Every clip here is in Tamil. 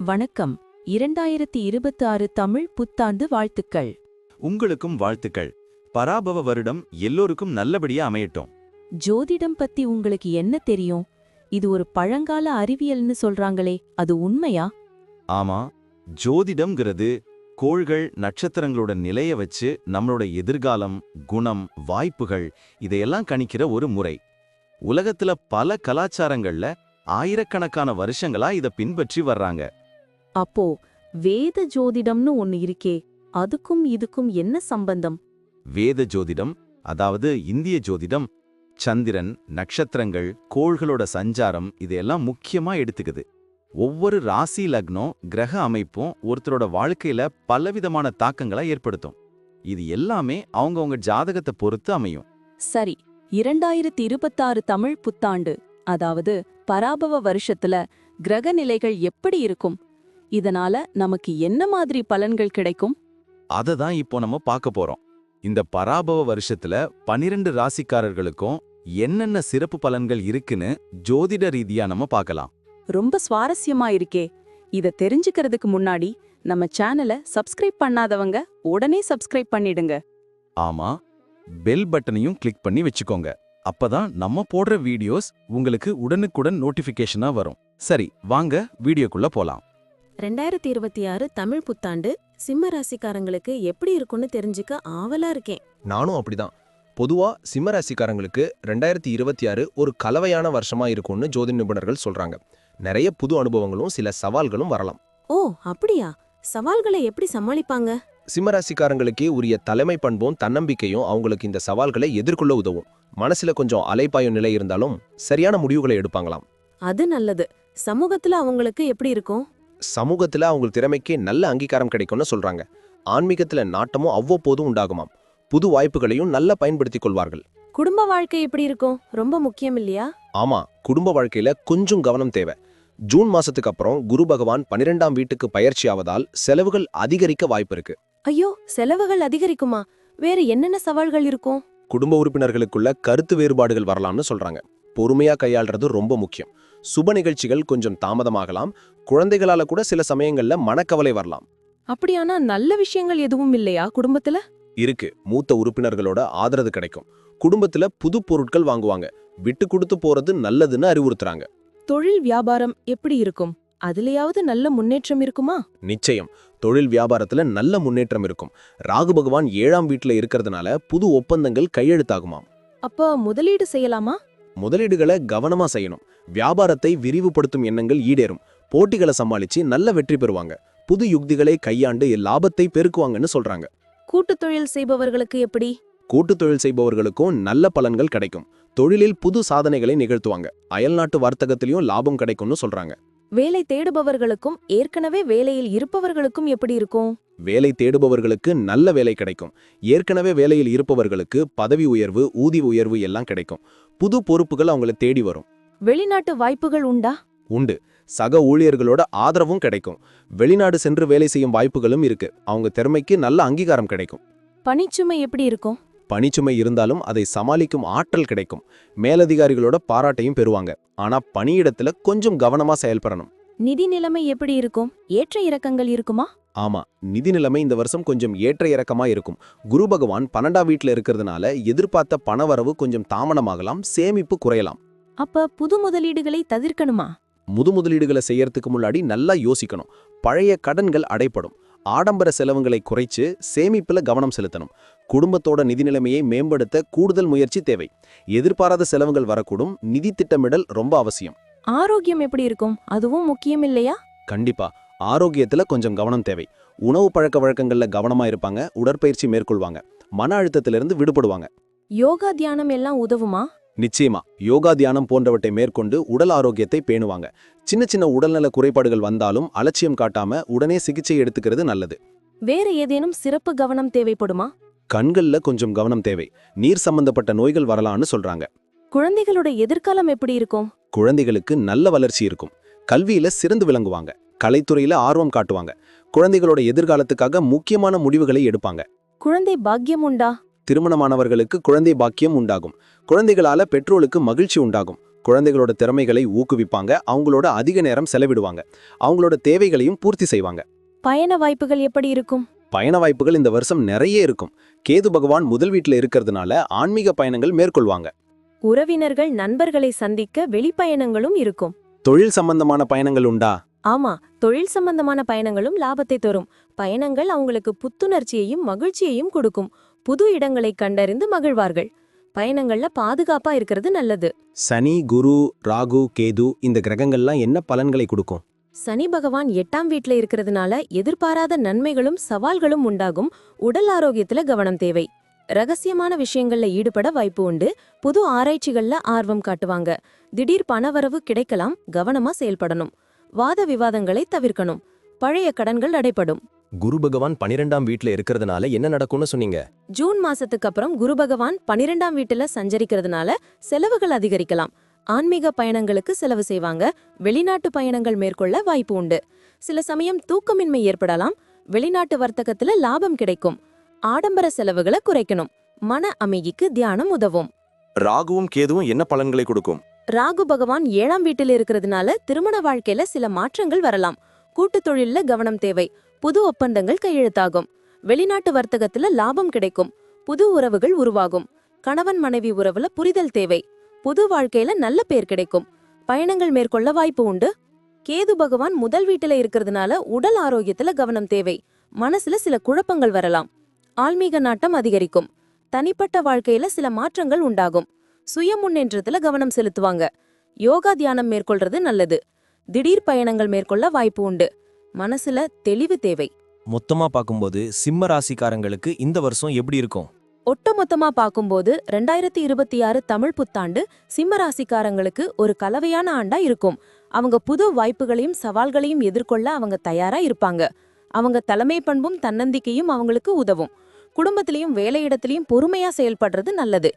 வணக்கம். 2026 தமிழ் புத்தாண்டு வாழ்த்துக்கள். உங்களுக்கும் வாழ்த்துக்கள். பராபவ வருடம் எல்லோருக்கும் நல்லபடியா அமையட்டும். ஜோதிடம் பத்தி உங்களுக்கு என்ன தெரியும்? இது ஒரு பழங்கால அறிவியல்னு சொல்றாங்களே, அது உண்மையா? ஆமா, ஜோதிடம்ங்கிறது கோள்கள் நட்சத்திரங்களோட நிலைய வச்சு நம்மளோட எதிர்காலம், குணம், வாய்ப்புகள் இதையெல்லாம் கணிக்கிற ஒரு முறை. உலகத்துல பல கலாச்சாரங்கள்ல ஆயிரக்கணக்கான வருஷங்களா இத பின்பற்றி வர்றாங்க. அப்போ வேத ஜோதிடம்னு ஒன்னு இருக்கே, அதுக்கும் இதுக்கும் என்ன சம்பந்தம்? வேத ஜோதிடம், அதாவது இந்திய ஜோதிடம், சந்திரன், நட்சத்திரங்கள், கோள்களோட சஞ்சாரம் இதையெல்லாம் முக்கியமா எடுத்துக்குது. ஒவ்வொரு ராசி லக்னம், கிரக அமைப்பும் ஒருத்தரோட வாழ்க்கையில பலவிதமான தாக்கங்களை ஏற்படுத்தும். இது எல்லாமே அவங்கவங்க ஜாதகத்தை பொறுத்து அமையும். சரி, 2026 தமிழ் புத்தாண்டு, அதாவது பராபவ வருஷத்துல கிரக நிலைகள் எப்படி இருக்கும்? இதனால நமக்கு என்ன மாதிரி பலன்கள் கிடைக்கும்? அததான் இப்போ நம்ம பார்க்க போறோம். இந்த பராபவ வருஷத்துல 12 ராசிக்காரர்களுக்கும் என்னென்ன சிறப்பு பலன்கள் இருக்குன்னு ஜோதிட ரீதியா நம்ம பார்க்கலாம். ரொம்ப சுவாரஸ்யமா இருக்கே. இத தெரிஞ்சுக்கிறதுக்கு முன்னாடி நம்ம சேனலை சப்ஸ்கிரைப் பண்ணாதவங்க உடனே சப்ஸ்கிரைப் பண்ணிடுங்க. ஆமா, பெல் பட்டனையும் கிளிக் பண்ணி வச்சுக்கோங்க. அப்பதான் நம்ம போடுற வீடியோஸ் உங்களுக்கு உடனுக்குடன் நோட்டிபிகேஷனா வரும். சரி, வாங்க வீடியோக்குள்ள போலாம். 2026 தமிழ் புத்தாண்டு சிம்ம ராசிக்காரங்களுக்கு எப்படி இருக்கும்னு தெரிஞ்சுக்க ஆவலா இருக்கேன். நானும் அப்படிதான். பொதுவா சிம்ம ராசிக்காரங்களுக்கு 2026 ஒரு கலவையான வருஷமா இருக்கும்னு ஜோதிட நிபுணர்கள் சொல்றாங்க. நிறைய புது அனுபவங்களும் சில சவால்களும் வரலாம். ஓ, அப்படியா? சவால்களை எப்படி சமாளிப்பாங்க? சிம்ம ராசிக்காரங்களுக்கே உரிய தலைமை பண்பும் தன்னம்பிக்கையும் அவங்களுக்கு இந்த சவால்களை எதிர்கொள்ள உதவும். மனசுல கொஞ்சம் அலைப்பாயும் நிலை இருந்தாலும் சரியான முடிவுகளை எடுப்பாங்களாம். அது நல்லது. சமூகத்துல அவங்களுக்கு எப்படி இருக்கும்? சமூகத்துல அவங்க திறமைக்கு நல்ல அங்கீகாரம் கிடைக்கும்னு சொல்றாங்க. ஆன்மீகத்துல நாட்டமும் அவ்வப்போதும் உண்டாகுமாம். புது வாய்ப்புகளையும் நல்லா பயன்படுத்திக் கொள்வார்கள். குடும்ப வாழ்க்கை எப்படி இருக்கும்? ரொம்ப முக்கியம் இல்லையா? ஆமா, குடும்ப வாழ்க்கையில கொஞ்சம் கவனம் தேவை. ஜூன் மாசத்துக்கு அப்புறம் குரு பகவான் 12ஆம் வீட்டுக்கு பயிற்சி ஆவதால் செலவுகள் அதிகரிக்க வாய்ப்பு இருக்கு. ஐயோ, செலவுகள் அதிகரிக்குமா? வேற என்னென்ன சவால்கள் இருக்கும்? குடும்ப உறுப்பினர்களுக்குள்ள கருத்து வேறுபாடுகள் வரலாம்னு சொல்றாங்க. பொறுமையா கையாள்றது ரொம்ப முக்கியம். சுப நிகழ்ச்சிகள் கொஞ்சம் தாமதமாகலாம். குழந்தைகளால கூட சில சமயங்கள்ல மனக்கவலை வரலாம். அப்படியானா நல்ல விஷயங்கள் எதுவும் இல்லையா குடும்பத்துல? இருக்கு. மூத்த உறுப்பினர்களோட ஆதரவு கிடைக்கும். குடும்பத்துல புது பொருட்கள் வாங்குவாங்க. விட்டு கொடுத்து போறது நல்லதுன்னு அறிவுறுத்துறாங்க. தொழில் வியாபாரம் எப்படி இருக்கும்? அதுலயாவது நல்ல முன்னேற்றம் இருக்குமா? நிச்சயம், தொழில் வியாபாரத்துல நல்ல முன்னேற்றம் இருக்கும். ராகு பகவான் 7ஆம் வீட்டுல இருக்கிறதுனால புது ஒப்பந்தங்கள் கையெழுத்தாகுமாம். அப்ப முதலீடு செய்யலாமா? முதலீடுகளை கவனமா செய்யணும். வியாபாரத்தை விரிவுபடுத்தும் எண்ணங்கள் ஈடேறும். போட்டிகளை சமாளிச்சு நல்ல வெற்றி பெறுவாங்க. புது யுக்திகளை கையாண்டு லாபத்தை பெருக்குவாங்கன்னு சொல்றாங்க. கூட்டுத் தொழில் செய்பவர்களுக்கு எப்படி? கூட்டுத் தொழில் செய்பவர்களுக்கும் நல்ல பலன்கள் கிடைக்கும். தொழிலில் புது சாதனைகளை நிகழ்த்துவாங்க. அயல்நாட்டு வர்த்தகத்திலையும் லாபம் கிடைக்கும்னு சொல்றாங்க. வேலை தேடுபவர்களுக்கும் ஏற்கனவே வேலையில் இருப்பவர்களுக்கும் எப்படி இருக்கும்? வேலை தேடுபவர்களுக்கு நல்ல வேலை கிடைக்கும். ஏற்கனவே வேலையில் இருப்பவர்களுக்கு பதவி உயர்வு, ஊதிய உயர்வு எல்லாம் கிடைக்கும். புது பொறுப்புகள் அவங்கள தேடி வரும். வெளிநாட்டு வாய்ப்புகள் உண்டா? உண்டு. சக ஊழியர்களோட ஆதரவும் கிடைக்கும். வெளிநாடு சென்று வேலை செய்யும் வாய்ப்புகளும் இருக்கு. அவங்க திறமைக்கு நல்ல அங்கீகாரம் கிடைக்கும். பணிச்சுமை எப்படி இருக்கும்? பணிச்சுமை இருந்தாலும் அதை சமாளிக்கும் ஆற்றல் கிடைக்கும். மேலதிகாரிகளோட பாராட்டையும் பெறுவாங்க. ஆனா பணியிடத்துல கொஞ்சம் கவனமா செயல்படணும். நிதி நிலைமை எப்படி இருக்கும்? ஏற்ற இறக்கங்கள் இருக்குமா? ஆமா, நிதி நிலைமை இந்த வருஷம் கொஞ்சம் ஏற்ற இறக்கமா இருக்கும். குரு பகவான் 12ஆம் வீட்டுல இருக்கிறதுனால எதிர்பார்த்த பணவரவு கொஞ்சம் தாமதமாகலாம். சேமிப்பு குறையலாம். அப்ப புது முதலீடுகளை தவிர்க்கணுமா? முதலீடுகளை செய்யறதுக்கு முன்னாடி நல்லா யோசிக்கணும். பழைய கடன்கள் அடைப்படும். ஆடம்பர செலவுகளை குறைச்சு சேமிப்புல கவனம் செலுத்தணும். குடும்பத்தோட நிதி நிலைமையை மேம்படுத்த கூடுதல் முயற்சி தேவை. எதிர்பாராத செலவுகள் வரக்கூடும். நிதி திட்டமிடல் ரொம்ப அவசியம். ஆரோக்கியம் எப்படி இருக்கும்? அதுவும் முக்கியம் இல்லையா? கண்டிப்பா, ஆரோக்கியத்துல கொஞ்சம் கவனம் தேவை. உணவு பழக்க வழக்கங்கள்ல கவனமா இருப்பாங்க. உடற்பயிற்சி மேற்கொள்வாங்க. மன அழுத்தத்திலிருந்து விடுபடுவாங்க. யோகா தியானம் எல்லாம் உதவுமா? நிச்சயமா, யோகா தியானம் போன்றவற்றை மேற்கொண்டு உடல் ஆரோக்கியத்தை பேணுவாங்க. சின்ன சின்ன உடல்நல குறைபாடுகள் வந்தாலும் அலட்சியம் காட்டாம உடனே சிகிச்சை எடுத்துக்கிறது நல்லது. வேற ஏதேனும் சிறப்பு கவனம் தேவைப்படுமா? கண்கள்ல கொஞ்சம் கவனம் தேவை. நீர் சம்பந்தப்பட்ட நோய்கள் வரலான்னு சொல்றாங்க. குழந்தைகளோட எதிர்காலம் எப்படி இருக்கும்? குழந்தைகளுக்கு நல்ல வளர்ச்சி இருக்கும். கல்வியில சிறந்து விளங்குவாங்க. கலைத்துறையில ஆர்வம் காட்டுவாங்க. குழந்தைகளோட எதிர்காலத்துக்காக முக்கியமான முடிவுகளை எடுப்பாங்க. குழந்தை பாக்கியம் உண்டா? திருமணமானவர்களுக்கு குழந்தை பாக்கியம் உண்டாகும். குழந்தைகளால பெற்றோருக்கு மகிழ்ச்சி உண்டாகும். குழந்தைகளோட திறமைகளை ஊக்குவிப்பாங்க, அவங்களோட அதிக நேரம் செலவிடுவாங்க, அவங்களோட தேவைகளையும் பூர்த்தி செய்வாங்க. பயண வாய்ப்புகள் எப்படி இருக்கும்? பயண வாய்ப்புகள் இந்த வருஷம் நிறைய இருக்கும். கேது பகவான் முதல் வீட்டுல இருக்கிறதுனால ஆன்மீக பயணங்கள் மேற்கொள்வாங்க. உறவினர்கள் நண்பர்களை சந்திக்க வெளிப்பயணங்களும் இருக்கும். தொழில் சம்பந்தமான பயணங்கள் உண்டா? ஆமா, தொழில் சம்பந்தமான பயணங்களும் லாபத்தை தரும். பயணங்கள் அவங்களுக்கு புத்துணர்ச்சியையும் மகிழ்ச்சியையும் கொடுக்கும். புது இடங்களை கண்டறிந்து மகிழ்வார்கள். பயணங்கள்ல பாதுகாப்பா இருக்கிறது நல்லது. சனி, குரு, ராகு, கேது இந்த கிரகங்கள்லாம் என்ன பலன்களை கொடுக்கும்? சனி பகவான் 8ஆம் வீட்ல இருக்கிறதுனால எதிர்பாராத நன்மைகளும் சவால்களும் உண்டாகும். உடல் ஆரோக்கியத்துல கவனம் தேவை. ரகசியமான விஷயங்கள்ல ஈடுபட வாய்ப்பு உண்டு. புது ஆராய்ச்சிகள்ல ஆர்வம் காட்டுவாங்க. திடீர் பணவரவு கிடைக்கலாம், கவனமா செயல்படணும். வாத விவாதங்களை தவிர்க்கணும். பழைய கடன்கள் அடைபடும். குரு பகவான் 12ஆம் வீட்ல இருக்கிறதுனால என்ன நடக்கும்னு சொன்னீங்க? ஜூன் மாசத்துக்கு அப்புறம் குரு பகவான் 12ஆம் வீட்டுல சஞ்சரிக்கிறதுனால செலவுகள் அதிகரிக்கலாம். ஆன்மீக பயணங்களுக்கு செலவு செய்வாங்க. வெளிநாட்டு பயணங்கள் மேற்கொள்ள வாய்ப்பு உண்டு. சில சமயம் தூக்கமின்மை ஏற்படலாம். வெளிநாட்டு வர்த்தகத்துல லாபம் கிடைக்கும். ஆடம்பர செலவுகளை குறைக்கணும். மன அமைதிக்கு தியானம் உதவும். ராகுவும் கேதுவும் என்ன பலன்களை கொடுக்கும்? ராகு பகவான் 7ஆம் வீட்டில் இருக்கிறதுனால திருமண வாழ்க்கையில சில மாற்றங்கள் வரலாம். கூட்டுத் தொழில்ல கவனம் தேவை. புது ஒப்பந்தங்கள் கையெழுத்தாகும். வெளிநாட்டு வர்த்தகத்துல லாபம் கிடைக்கும். புது உறவுகள் உருவாகும். கணவன் மனைவி உறவுல புரிதல் தேவை. புது வாழ்க்கையில நல்ல பேர் கிடைக்கும். பயணங்கள் மேற்கொள்ள வாய்ப்பு உண்டு. கேது பகவான் முதல் வீட்டுல இருக்கிறதுனால உடல் ஆரோக்கியத்துல கவனம் தேவை. மனசுல சில குழப்பங்கள் வரலாம். ஆன்மீக நாட்டம் அதிகரிக்கும். தனிப்பட்ட வாழ்க்கையில சில மாற்றங்கள் உண்டாகும். சுய முன்னேற்றத்துல கவனம் செலுத்துவாங்க. யோகா தியானம் மேற்கொள்றது நல்லது. திடீர் பயணங்கள் மேற்கொள்ள வாய்ப்பு உண்டு. மனசுல தெளிவு தேவை. மொத்தமா பார்க்கும்போது சிம்ம ராசிக்காரங்களுக்கு இந்த வருஷம் எப்படி இருக்கும்? ஒட்டுமொத்தமா பார்க்கும்போது 2026 தமிழ் புத்தாண்டு சிம்ம ராசிக்காரங்களுக்கு ஒரு கலவையான ஆண்டா இருக்கும். அவங்க புது வாய்ப்புகளையும் சவால்களையும் எதிர்கொள்ள அவங்க தயாரா இருப்பாங்க. அவங்க தலைமை பண்பும் தன்னம்பிக்கையும் அவங்களுக்கு உதவும். குடும்பத்திலையும் வேலையிடத்திலையும் பொறுமையா செயல்படுறது நல்லது.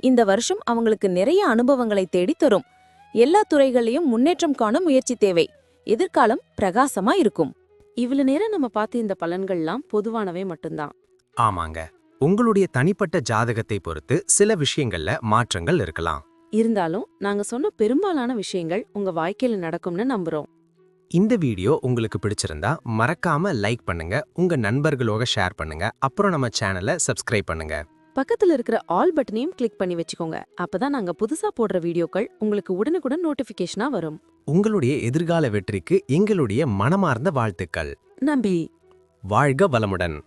இந்த வருஷம் அவங்களுக்கு நிறைய அனுபவங்களை தேடி தரும். எல்லா துறைகளையும் முன்னேற்றம் காண முயற்சி தேவை. எதிர்காலம் பிரகாசமா இருக்கும். இவ்வளவு நேரம் நம்ம பார்த்த இந்த பலன்கள்லாம் பொதுவானவை மட்டும்தான். ஆமாங்க, உங்களுடைய தனிப்பட்ட ஜாதகத்தை பொறுத்து சில விஷயங்கள்ல மாற்றங்கள் இருக்கலாம். இருந்தாலும் நாங்க சொன்ன பெரும்பாலான விஷயங்கள் உங்க வாழ்க்கையில நடக்கும்னு நம்புறோம். இந்த வீடியோ உங்களுக்கு பிடிச்சிருந்தா மறக்காம லைக் பண்ணுங்க, உங்க நண்பர்களோட ஷேர் பண்ணுங்க, அப்புறம் நம்ம சேனலை சப்ஸ்கிரைப் பண்ணுங்க. பக்கத்துல இருக்கிற ஆல் பட்டனையும் கிளிக் பண்ணி வச்சுக்கோங்க. அப்பதான் நாங்க புதுசா போடுற வீடியோக்கள் உங்களுக்கு உடனுக்குடன் நோட்டிபிகேஷனா வரும். உங்களுடைய எதிர்கால வெற்றிக்கு எங்களுடைய மனமார்ந்த வாழ்த்துக்கள். நம்பி வாழ்க வளமுடன்.